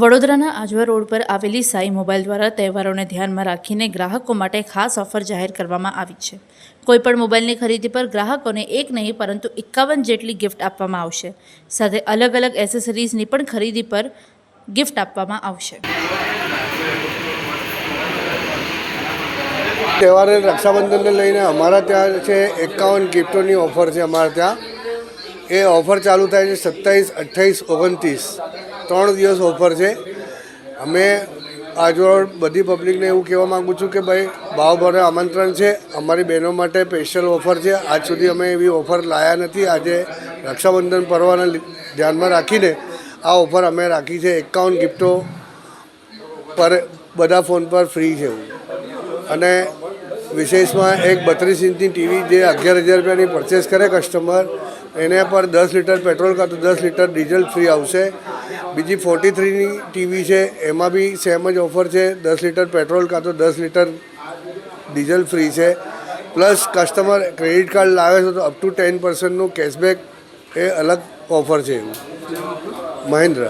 વડોદરાના આજવા રોડ પર આવેલી સાઈ મોબાઈલ દ્વારા તહેવારોને ધ્યાનમાં રાખીને ગ્રાહકો માટે ખાસ ઓફર જાહેર કરવામાં આવી છે। કોઈપણ મોબાઈલની ખરીદી પર ગ્રાહકોને એક નહીં પરંતુ 51 જેટલી ગિફ્ટ આપવામાં આવશે। સાથે અલગ અલગ એસેસરીઝની પણ ખરીદી પર ગિફ્ટ આપવામાં આવશે। તહેવારે રક્ષાબંધનને લઈને અમારા ત્યાં છે 51 ગિફ્ટોની ઓફર છે। અમારા ત્યાં એ ઓફર ચાલુ થાય છે 27, 28, 29 3 દિવસ ઓફર છે। અમે આજરોડ બધી પબ્લિકને એવું કહેવા માગું છું કે ભાઈ ભાવભરે આમંત્રણ છે। અમારી બહેનો માટે સ્પેશિયલ ઓફર છે। આજ સુધી અમે એવી ઓફર લાવ્યા નથી। આજે રક્ષાબંધન પર્વને ધ્યાનમાં રાખીને આ ઓફર અમે રાખી છે। 51 ગિફ્ટો પર બધા ફોન પર ફ્રી છે। અને વિશેષમાં એક 32 ઇંચની ટીવી જે 11,000 રૂપિયાની પરચેસ કરે કસ્ટમર એને પર 10 લીટર પેટ્રોલ કાં તો 10 લીટર ડીઝલ ફ્રી આવશે। બીજી 43ની ટીવી છે એમાં બી સેમ જ ઓફર છે। 10 લીટર પેટ્રોલ કાં તો 10 લીટર ડીઝલ ફ્રી છે। પ્લસ કસ્ટમર ક્રેડિટ કાર્ડ લાવે છે તો અપ ટુ 10% કેશબેક એ અલગ ઓફર છે। મહેન્દ્ર।